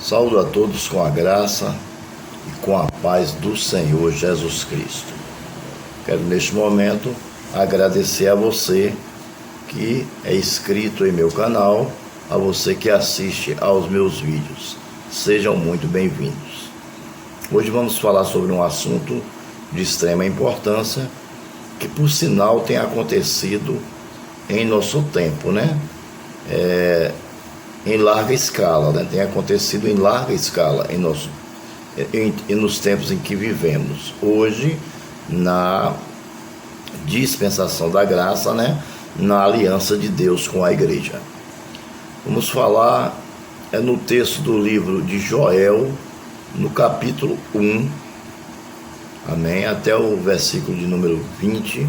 Saúdo a todos com a graça e com a paz do Senhor Jesus Cristo. Quero neste momento agradecer a você que é inscrito em meu canal, a você que assiste aos meus vídeos. Sejam muito bem-vindos. Hoje vamos falar sobre um assunto de extrema importância que, por sinal, tem acontecido em nosso tempo, né? Em larga escala, né? Tem acontecido em larga escala nos tempos em que vivemos. Hoje, na dispensação da graça, né? Na aliança de Deus com a igreja. Vamos falar no texto do livro de Joel, no capítulo 1, amém? Até o versículo de número 20,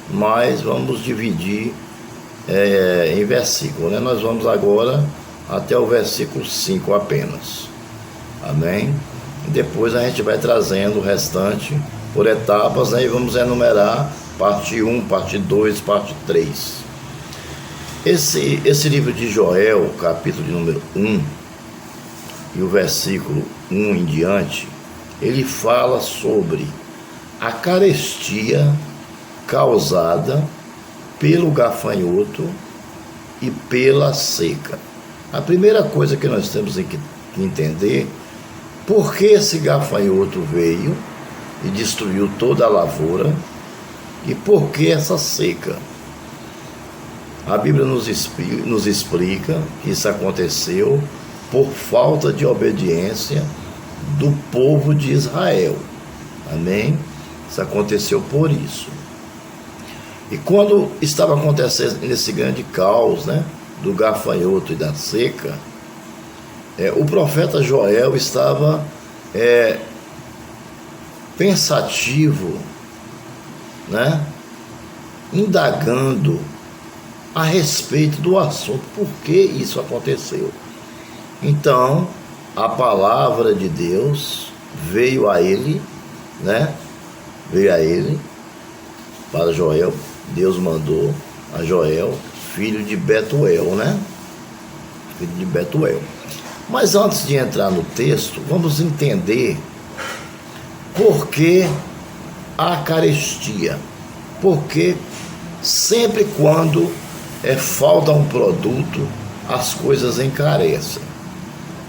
mas vamos dividir em versículo, né? Nós vamos agora até o versículo 5 apenas, amém? E depois a gente vai trazendo o restante por etapas, né? E vamos enumerar parte 1, parte 2, parte 3. Esse livro de Joel, capítulo de número 1, e o versículo 1 em diante, ele fala sobre a carestia causada pelo gafanhoto e pela seca. A primeira coisa que nós temos que entender, por que esse gafanhoto veio e destruiu toda a lavoura e por que essa seca. A Bíblia nos explica que isso aconteceu por falta de obediência do povo de Israel, amém? Isso aconteceu por isso. E quando estava acontecendo nesse grande caos, né, do gafanhoto e da seca, o profeta Joel estava pensativo, né, indagando a respeito do assunto, por que isso aconteceu. Então, a palavra de Deus veio a ele, né, para Joel. Deus mandou a Joel, filho de Betuel, né? Filho de Betuel. Mas antes de entrar no texto, vamos entender por que a carestia. Porque sempre quando falta um produto, as coisas encarecem.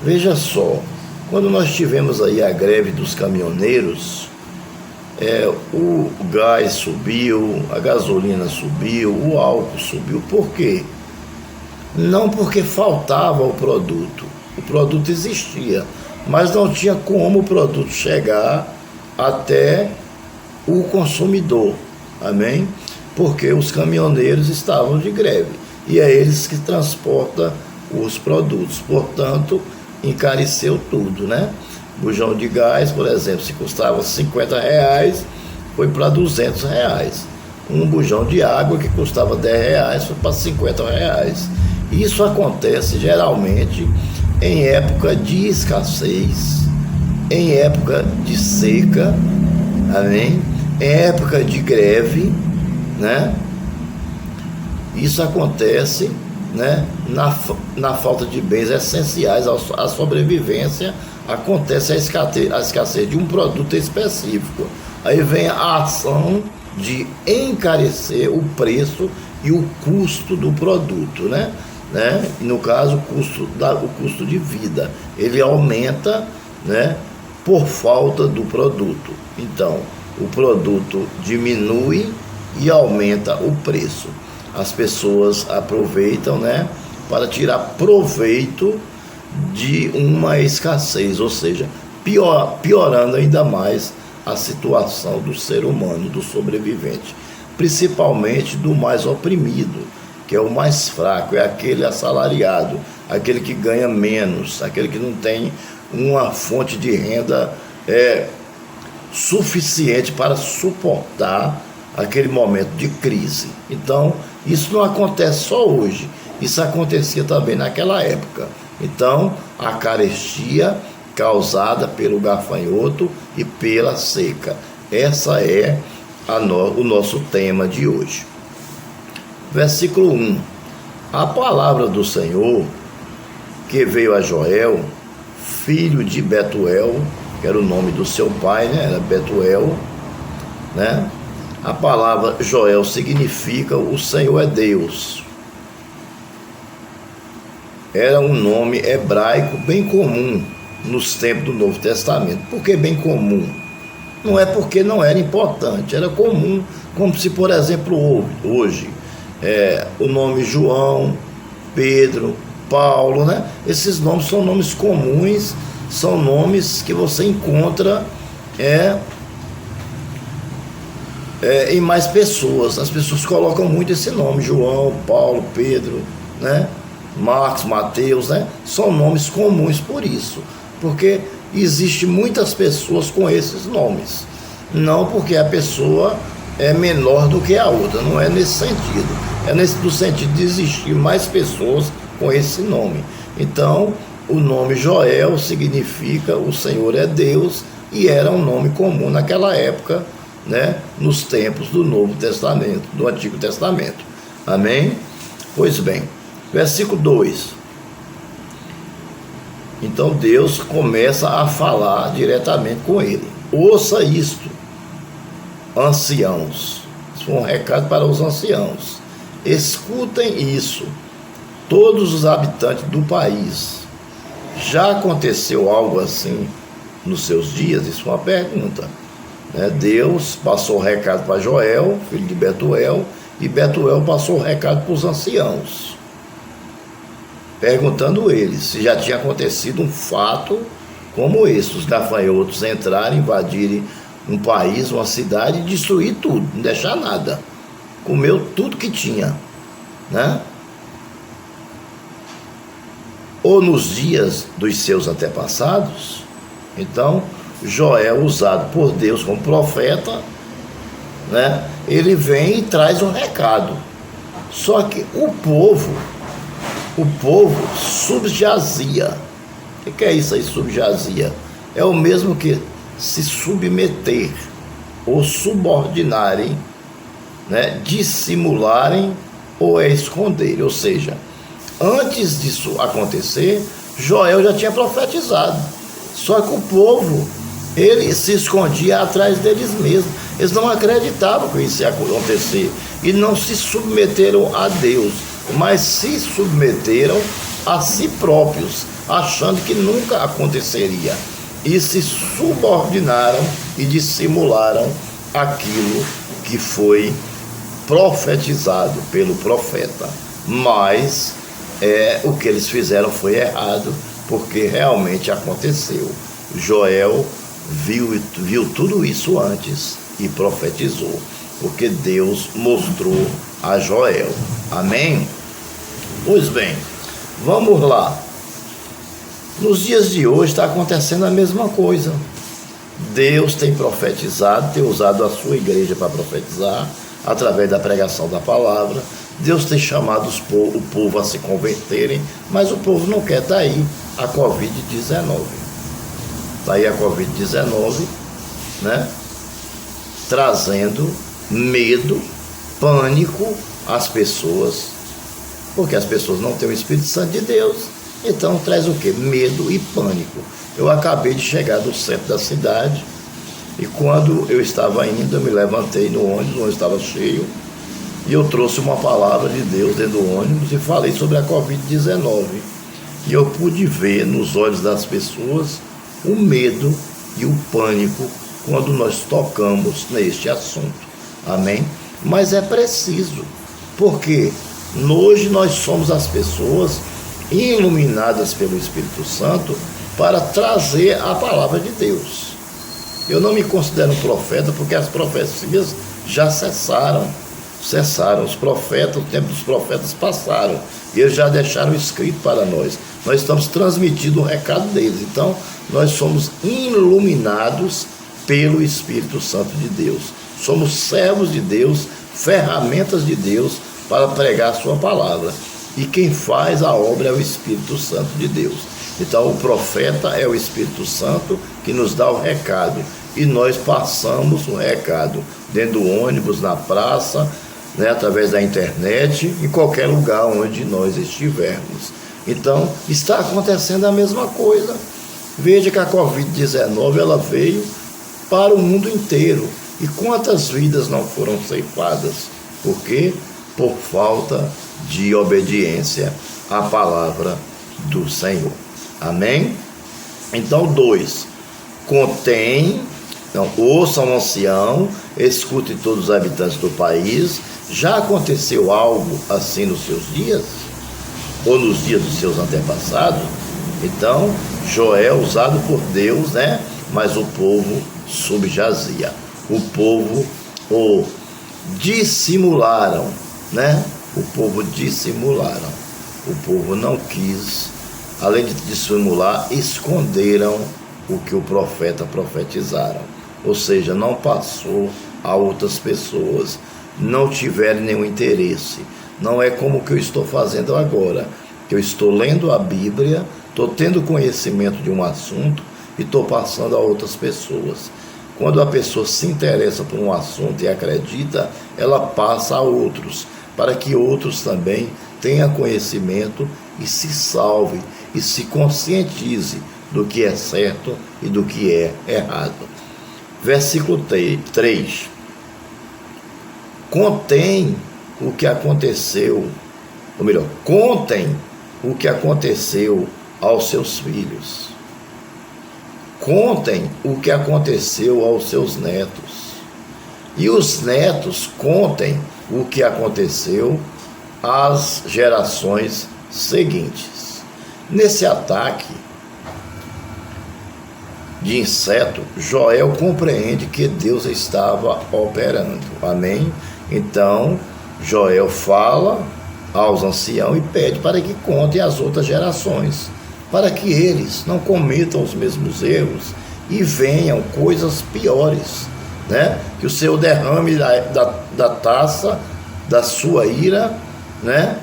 Veja só, quando nós tivemos aí a greve dos caminhoneiros, o gás subiu, a gasolina subiu, o álcool subiu. Por quê? Não porque faltava o produto existia, mas não tinha como o produto chegar até o consumidor, amém? Porque os caminhoneiros estavam de greve, e é eles que transportam os produtos, portanto, encareceu tudo, né? Bujão de gás, por exemplo, se custava R$50, foi para R$200. Um bujão de água que custava R$10 foi para R$50. Isso acontece geralmente em época de escassez, em época de seca, amém? Em época de greve, né? Isso acontece, né, na falta de bens essenciais à sobrevivência. Acontece a escassez de um produto específico. Aí vem a ação de encarecer o preço e o custo do produto, né? No caso, o custo de vida, ele aumenta, né, por falta do produto. Então, o produto diminui e aumenta o preço. As pessoas aproveitam, né, para tirar proveito de uma escassez, ou seja, piorando ainda mais a situação do ser humano, do sobrevivente, principalmente do mais oprimido, que é o mais fraco, é aquele assalariado, aquele que ganha menos, aquele que não tem uma fonte de renda suficiente para suportar aquele momento de crise. Então, isso não acontece só hoje, isso acontecia também naquela época. Então, a carestia causada pelo gafanhoto e pela seca. Essa é o nosso tema de hoje. Versículo 1. A palavra do Senhor que veio a Joel filho de Betuel, que era o nome do seu pai, né? Era Betuel, né? A palavra Joel significa o Senhor é Deus. Era um nome hebraico bem comum nos tempos do Novo Testamento. Por que bem comum? Não é porque não era importante, era comum, como se, por exemplo, hoje, o nome João, Pedro, Paulo, né? Esses nomes são nomes comuns, são nomes que você encontra em mais pessoas. As pessoas colocam muito esse nome, João, Paulo, Pedro, né? Marcos, Mateus, né? São nomes comuns por isso, porque existe muitas pessoas com esses nomes, não porque a pessoa é menor do que a outra, não é nesse sentido, no sentido de existir mais pessoas com esse nome. Então, o nome Joel significa o Senhor é Deus, e era um nome comum naquela época, né? Nos tempos do Novo Testamento, do Antigo Testamento. Amém? Pois bem, versículo 2. Então Deus começa a falar diretamente com ele. Ouça isto, anciãos. Isso foi um recado para os anciãos. Escutem isso, todos os habitantes do país. Já aconteceu algo assim nos seus dias? Isso é uma pergunta. Deus passou o recado para Joel, filho de Betuel, e Betuel passou o recado para os anciãos, perguntando eles se já tinha acontecido um fato como esse, os gafanhotos entrarem, invadirem um país, uma cidade e destruir tudo, não deixar nada, comeu tudo que tinha, né? Ou nos dias dos seus antepassados. Então Joel, usado por Deus como profeta, né? Ele vem e traz um recado. Só que o povo subjazia. O que é isso aí, subjazia? É o mesmo que se submeter ou subordinarem, né? Dissimularem ou esconderem. Ou seja, antes disso acontecer, Joel já tinha profetizado. Só que o povo, ele se escondia atrás deles mesmos. Eles não acreditavam que isso ia acontecer e não se submeteram a Deus, mas se submeteram a si próprios, achando que nunca aconteceria, e se subordinaram e dissimularam aquilo que foi profetizado pelo profeta. Mas o que eles fizeram foi errado, porque realmente aconteceu. Joel viu tudo isso antes e profetizou, porque Deus mostrou a Joel. Amém? Pois bem, vamos lá. Nos dias de hoje está acontecendo a mesma coisa. Deus tem profetizado, tem usado a sua igreja para profetizar, através da pregação da palavra. Deus tem chamado o povo a se converterem, mas o povo não quer. Está aí a Covid-19. Está aí a Covid-19, né? Trazendo medo, pânico às pessoas, porque as pessoas não têm o Espírito Santo de Deus. Então traz o quê? Medo e pânico. Eu acabei de chegar do centro da cidade, e quando eu estava indo, eu me levantei no ônibus, o ônibus estava cheio, e eu trouxe uma palavra de Deus dentro do ônibus e falei sobre a Covid-19. E eu pude ver nos olhos das pessoas o medo e o pânico quando nós tocamos neste assunto. Amém? Mas é preciso, porque hoje nós somos as pessoas iluminadas pelo Espírito Santo para trazer a palavra de Deus. Eu não me considero um profeta, porque as profecias já cessaram. Os profetas, o tempo dos profetas passaram, e eles já deixaram escrito para nós. Nós estamos transmitindo o recado deles. Então, nós somos iluminados pelo Espírito Santo de Deus. Somos servos de Deus, ferramentas de Deus para pregar a sua palavra. E quem faz a obra é o Espírito Santo de Deus. Então, o profeta é o Espírito Santo que nos dá o recado. E nós passamos o recado dentro do ônibus, na praça, né, através da internet, em qualquer lugar onde nós estivermos. Então, está acontecendo a mesma coisa. Veja que a Covid-19 ela veio para o mundo inteiro. E quantas vidas não foram ceifadas? Por quê? Por falta de obediência à palavra do Senhor. Amém? Então, 2. Contém, então, ouçam o ancião, escute todos os habitantes do país. Já aconteceu algo assim nos seus dias? Ou nos dias dos seus antepassados? Então, Joel, usado por Deus, né? Mas o povo subjazia. O povo o dissimularam, né? O povo dissimularam. O povo não quis, além de dissimular, esconderam o que o profeta profetizaram. Ou seja, não passou a outras pessoas, não tiveram nenhum interesse. Não é como o que eu estou fazendo agora, que eu estou lendo a Bíblia, estou tendo conhecimento de um assunto e estou passando a outras pessoas. Quando a pessoa se interessa por um assunto e acredita, ela passa a outros, para que outros também tenham conhecimento e se salve e se conscientize do que é certo e do que é errado. Versículo 3. Contém o que aconteceu, ou melhor, contem o que aconteceu aos seus filhos. Contem o que aconteceu aos seus netos. E os netos contem o que aconteceu às gerações seguintes. Nesse ataque de inseto, Joel compreende que Deus estava operando. Amém? Então, Joel fala aos anciãos e pede para que contem as outras gerações, para que eles não cometam os mesmos erros e venham coisas piores, né? Que o Senhor derrame da taça da sua ira, né?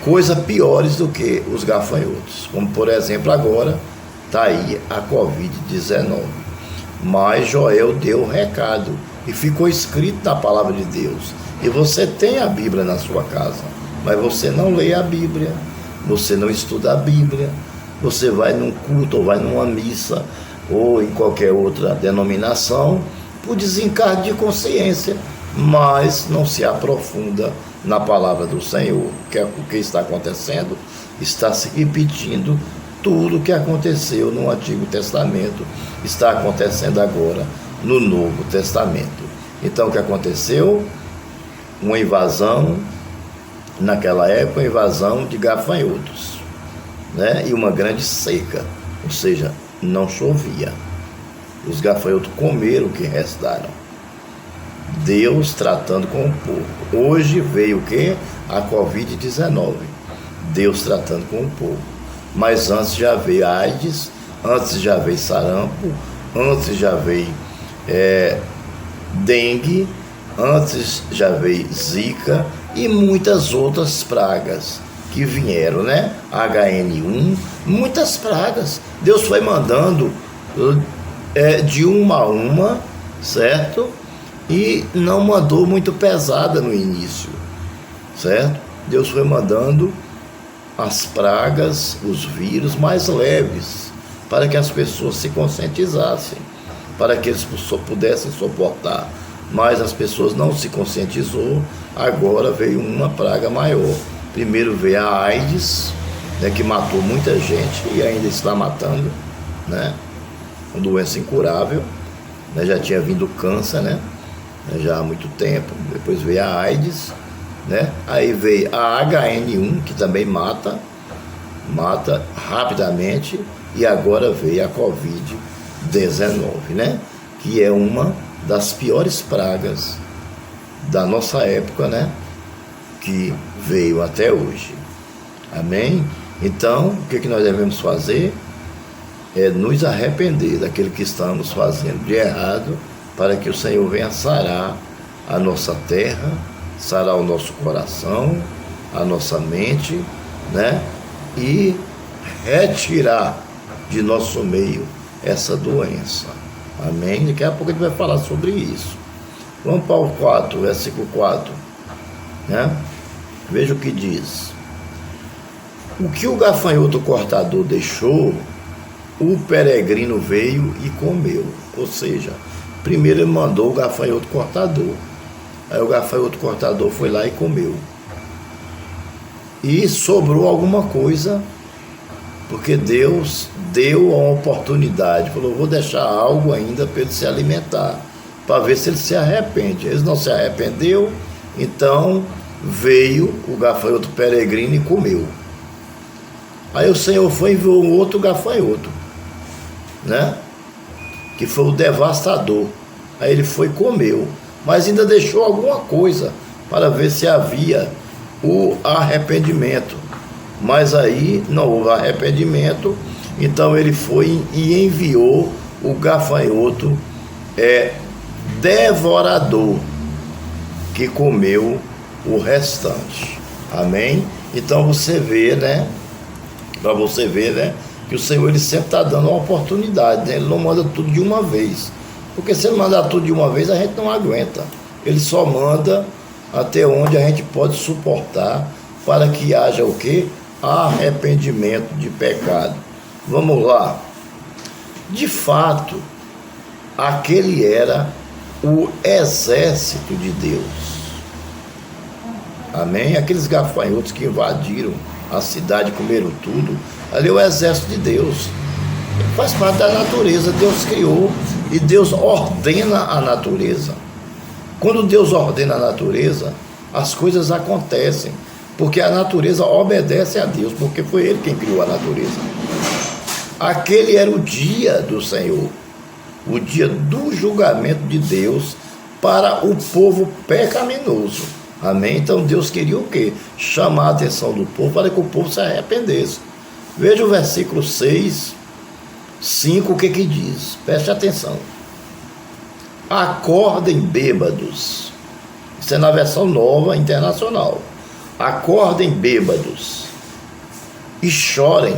Coisas piores do que os gafanhotos, como por exemplo agora está aí a Covid-19. Mas Joel deu o recado e ficou escrito na palavra de Deus. E você tem a Bíblia na sua casa, mas você não lê a Bíblia, você não estuda a Bíblia, você vai num culto ou vai numa missa ou em qualquer outra denominação por desencargo de consciência, mas não se aprofunda na palavra do Senhor. O que está acontecendo? Está se repetindo tudo o que aconteceu no Antigo Testamento, está acontecendo agora no Novo Testamento. Então o que aconteceu? Uma invasão, naquela época, uma invasão de gafanhotos, né? E uma grande seca, ou seja, não chovia. Os gafanhotos comeram o que restaram. Deus tratando com o povo. Hoje veio o que? A Covid-19. Deus tratando com o povo. Mas antes já veio a AIDS, antes já veio sarampo, antes já veio dengue, antes já veio zika e muitas outras pragas que vieram, né? HN1, muitas pragas. Deus foi mandando de uma a uma, certo? E não mandou muito pesada no início, certo? Deus foi mandando as pragas, os vírus mais leves, para que as pessoas se conscientizassem, para que eles pudessem suportar. Mas as pessoas não se conscientizou. Agora veio uma praga maior. Primeiro veio a AIDS, né, que matou muita gente e ainda está matando, né? Uma doença incurável, né? Já tinha vindo câncer, né? Já há muito tempo. Depois veio a AIDS, né? Aí veio a HN1, que também mata rapidamente, e agora veio a Covid-19, né? Que é uma das piores pragas da nossa época, né? Que veio até hoje. Amém? Então, o que nós devemos fazer? É nos arrepender daquilo que estamos fazendo de errado, para que o Senhor venha sarar a nossa terra, sarar o nosso coração, a nossa mente, né? E retirar de nosso meio essa doença. Amém? Daqui a pouco a gente vai falar sobre isso. Vamos para o 4, versículo 4, né? Veja o que diz. O que o gafanhoto cortador deixou, o peregrino veio e comeu. Ou seja, primeiro ele mandou o gafanhoto cortador. Aí o gafanhoto cortador foi lá e comeu. E sobrou alguma coisa, porque Deus deu a oportunidade. Falou, vou deixar algo ainda para ele se alimentar, para ver se ele se arrepende. Ele não se arrependeu, então veio o gafanhoto peregrino e comeu. Aí o Senhor foi e enviou um outro gafanhoto, né? Que foi o devastador. Aí ele foi e comeu, mas ainda deixou alguma coisa para ver se havia o arrependimento. Mas aí não houve arrependimento, então ele foi e enviou o gafanhoto devorador, que comeu o restante. Amém? Então você vê, né? Para você ver, né? Que o Senhor, ele sempre está dando uma oportunidade, né? Ele não manda tudo de uma vez. Porque se ele mandar tudo de uma vez, a gente não aguenta. Ele só manda até onde a gente pode suportar, para que haja o quê? Arrependimento de pecado. Vamos lá. De fato, aquele era o exército de Deus. Amém? Aqueles gafanhotos que invadiram a cidade, comeram tudo, ali é o exército de Deus. Faz parte da natureza. Deus criou e Deus ordena a natureza. Quando Deus ordena a natureza, as coisas acontecem, porque a natureza obedece a Deus, porque foi Ele quem criou a natureza. Aquele era o dia do Senhor, o dia do julgamento de Deus para o povo pecaminoso. Amém? Então Deus queria o quê? Chamar a atenção do povo para que o povo se arrependesse. Veja o versículo 6, 5, o que diz? Preste atenção. Acordem bêbados. Isso é na versão nova internacional. Acordem bêbados e chorem,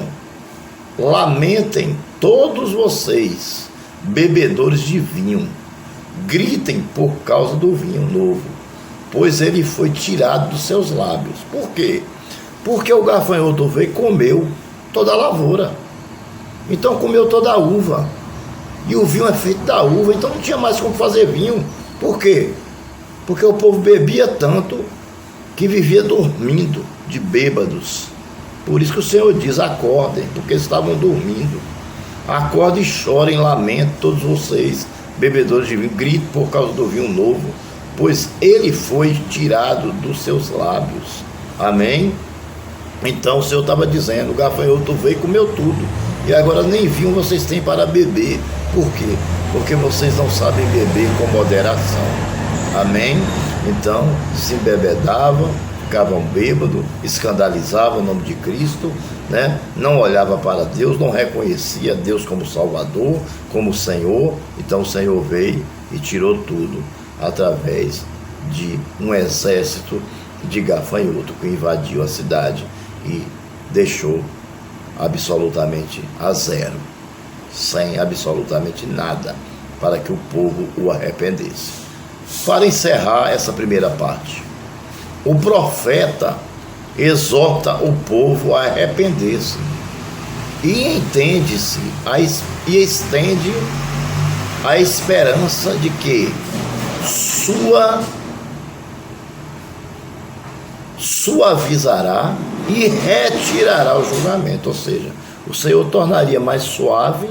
lamentem todos vocês, bebedores de vinho, gritem por causa do vinho novo, pois ele foi tirado dos seus lábios. Por quê? Porque o gafanhoto veio e comeu toda a lavoura. Então comeu toda a uva. E o vinho é feito da uva, então não tinha mais como fazer vinho. Por quê? Porque o povo bebia tanto que vivia dormindo de bêbados. Por isso que o Senhor diz, acordem, porque eles estavam dormindo. Acordem e chorem, lamentem todos vocês, bebedores de vinho, gritem por causa do vinho novo, pois ele foi tirado dos seus lábios. Amém? Então o Senhor estava dizendo, o gafanhoto veio e comeu tudo, e agora nem vinho vocês têm para beber. Por quê? Porque vocês não sabem beber com moderação. Amém? Então se embebedavam, ficavam bêbados, escandalizavam o nome de Cristo, né? Não olhava para Deus, não reconhecia Deus como Salvador, como Senhor. Então o Senhor veio e tirou tudo através de um exército de gafanhoto que invadiu a cidade e deixou absolutamente a zero, sem absolutamente nada, para que o povo o arrependesse. Para encerrar essa primeira parte, o profeta exorta o povo a arrepender-se e estende a esperança de que suavizará e retirará o julgamento. Ou seja, o Senhor tornaria mais suave,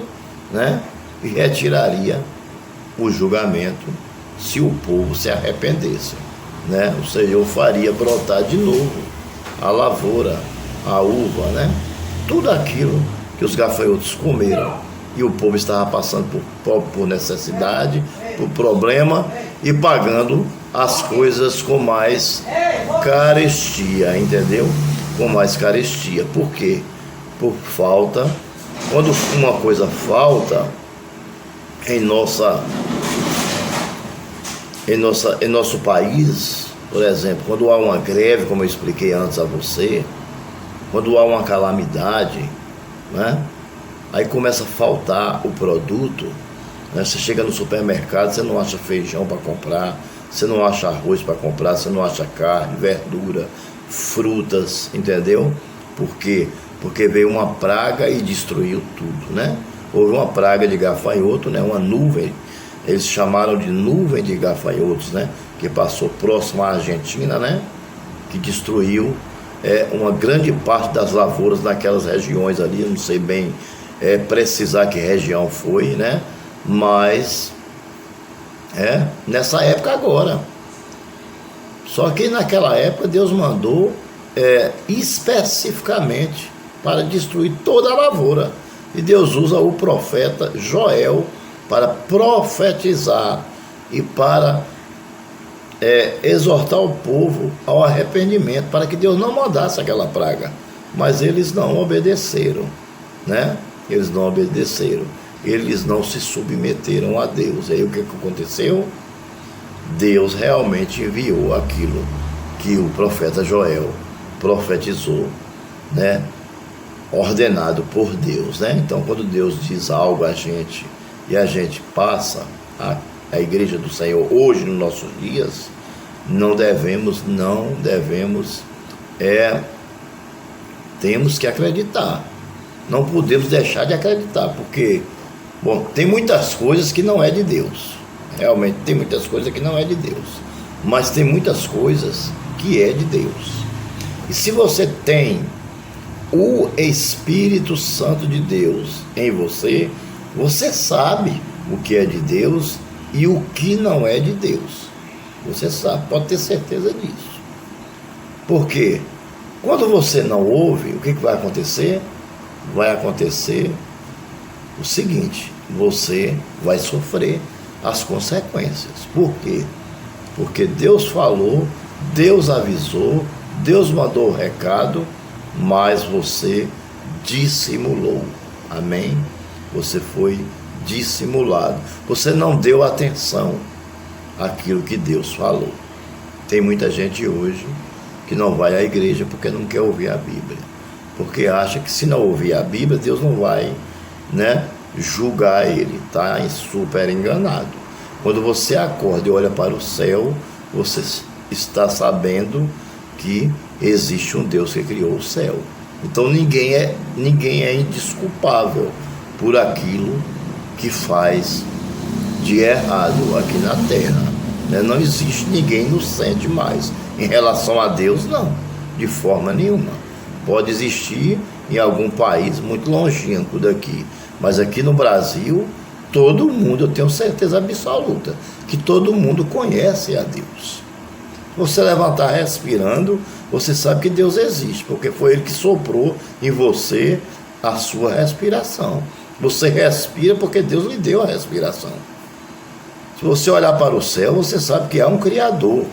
né? E retiraria o julgamento se o povo se arrependesse, né? O Senhor faria brotar de novo a lavoura, a uva, né? Tudo aquilo que os gafanhotos comeram e o povo estava passando por necessidade, por problema e pagando as coisas com mais carestia, entendeu? Com mais carestia. Por quê? Por falta. Quando uma coisa falta em nosso país, por exemplo, quando há uma greve, como eu expliquei antes a você, quando há uma calamidade, né? Aí começa a faltar o produto, né? Você chega no supermercado, você não acha feijão para comprar, você não acha arroz para comprar, você não acha carne, verdura, frutas, entendeu? Por quê? Porque veio uma praga e destruiu tudo, né? houve uma praga de gafanhoto, né? Uma nuvem, eles chamaram de nuvem de gafanhotos, né? Que passou próximo à Argentina, né? Que destruiu uma grande parte das lavouras naquelas regiões ali. Eu não sei bem precisar que região foi, né? Mas nessa época agora. Só que naquela época Deus mandou especificamente para destruir toda a lavoura. E Deus usa o profeta Joel para profetizar e para exortar o povo ao arrependimento, para que Deus não mandasse aquela praga. Mas eles não obedeceram, né? Eles não obedeceram. Eles não se submeteram a Deus. E aí o que aconteceu? Deus realmente enviou aquilo que o profeta Joel profetizou, né? Ordenado por Deus, né? Então, quando Deus diz algo a gente e a gente passa a igreja do Senhor hoje, nos nossos dias, não devemos, temos que acreditar. Não podemos deixar de acreditar, porque, bom, tem muitas coisas que não é de Deus. Realmente tem muitas coisas que não é de Deus, mas tem muitas coisas que é de Deus. E se você tem o Espírito Santo de Deus em você, você sabe o que é de Deus e o que não é de Deus. Você sabe, pode ter certeza disso. Porque quando você não ouve, o que vai acontecer? Vai acontecer o seguinte: você vai sofrer as consequências. Por quê? Porque Deus falou, Deus avisou, Deus mandou o recado, mas você dissimulou. Amém? Você foi dissimulado. Você não deu atenção àquilo que Deus falou. Tem muita gente hoje que não vai à igreja porque não quer ouvir a Bíblia. Porque acha que se não ouvir a Bíblia, Deus não vai, né, julgar ele. Está super enganado. Quando você acorda e olha para o céu, você está sabendo que existe um Deus que criou o céu. Então ninguém é indesculpável por aquilo que faz de errado aqui na terra, né? Não existe ninguém inocente mais. Em relação a Deus, não, de forma nenhuma. Pode existir em algum país muito longínquo daqui, mas aqui no Brasil, todo mundo, eu tenho certeza absoluta, que todo mundo conhece a Deus. Você levantar respirando, você sabe que Deus existe, porque foi Ele que soprou em você a sua respiração. Você respira porque Deus lhe deu a respiração. Se você olhar para o céu, você sabe que há um Criador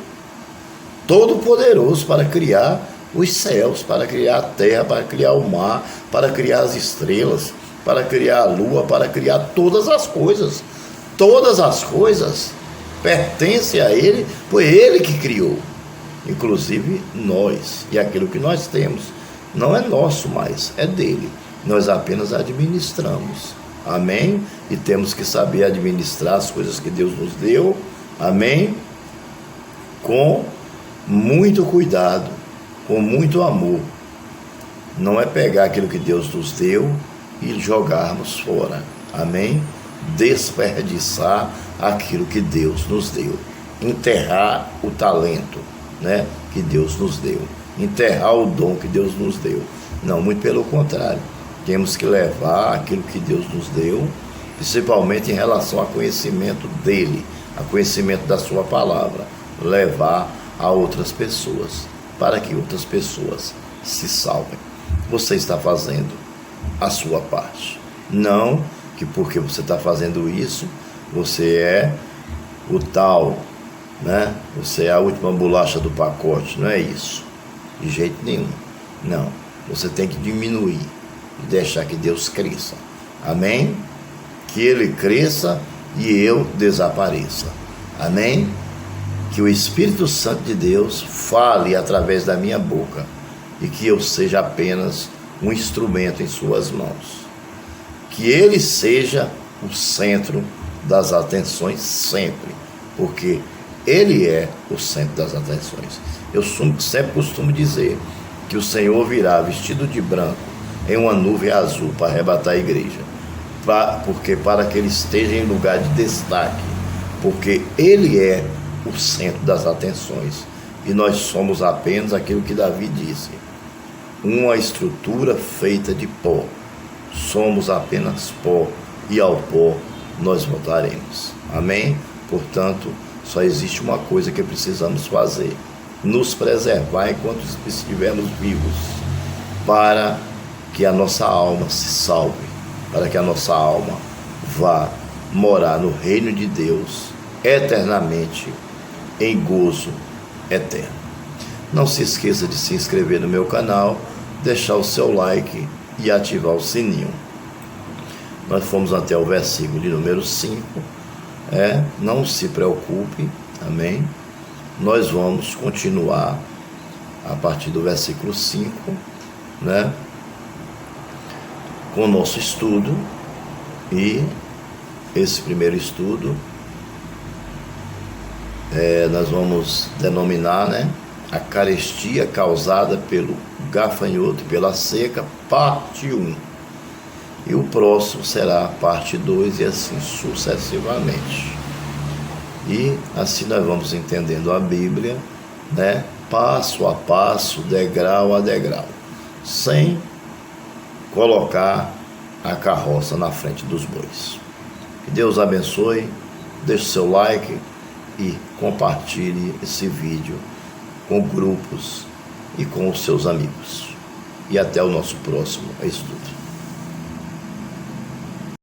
todo-poderoso para criar os céus, para criar a terra, para criar o mar, para criar as estrelas, para criar a lua, para criar todas as coisas. Todas as coisas pertencem a Ele, foi Ele que criou, inclusive nós. E aquilo que nós temos não é nosso mais, é dele. Nós apenas administramos. Amém? E temos que saber administrar as coisas que Deus nos deu. Amém? Com muito cuidado, com muito amor. Não é pegar aquilo que Deus nos deu e jogarmos fora. Amém? Desperdiçar aquilo que Deus nos deu. Enterrar o talento, né, que Deus nos deu. Enterrar o dom que Deus nos deu. Não, muito pelo contrário. Temos que levar aquilo que Deus nos deu, principalmente em relação ao conhecimento dele, a conhecimento da sua palavra, levar a outras pessoas, para que outras pessoas se salvem. Você está fazendo a sua parte. Não que porque você está fazendo isso, você é o tal, né? Você é a última bolacha do pacote. Não é isso, de jeito nenhum. Não, você tem que diminuir e deixar que Deus cresça. Amém? Que Ele cresça e eu desapareça. Amém? Que o Espírito Santo de Deus fale através da minha boca e que eu seja apenas um instrumento em suas mãos. Que Ele seja o centro das atenções sempre, porque Ele é o centro das atenções. Eu sempre costumo dizer que o Senhor virá vestido de branco em uma nuvem azul para arrebatar a igreja. porque para que ele esteja em lugar de destaque, porque ele é o centro das atenções e nós somos apenas aquilo que Davi disse, uma estrutura feita de pó. Somos apenas pó e ao pó nós voltaremos. Amém? Portanto, só existe uma coisa que precisamos fazer: nos preservar enquanto estivermos vivos, para que a nossa alma se salve, para que a nossa alma vá morar no reino de Deus eternamente, em gozo eterno. Não se esqueça de se inscrever no meu canal, deixar o seu like e ativar o sininho. Nós fomos até o versículo de número 5. Não se preocupe, amém? Nós vamos continuar a partir do versículo 5, né? Com o nosso estudo. E esse primeiro estudo nós vamos denominar, né, a carestia causada pelo gafanhoto e pela seca, parte 1. E o próximo será a parte 2 e assim sucessivamente. E assim nós vamos entendendo a Bíblia, né, passo a passo, degrau a degrau, sem colocar a carroça na frente dos bois. Que Deus abençoe, deixe seu like e compartilhe esse vídeo com grupos e com os seus amigos. E até o nosso próximo estudo.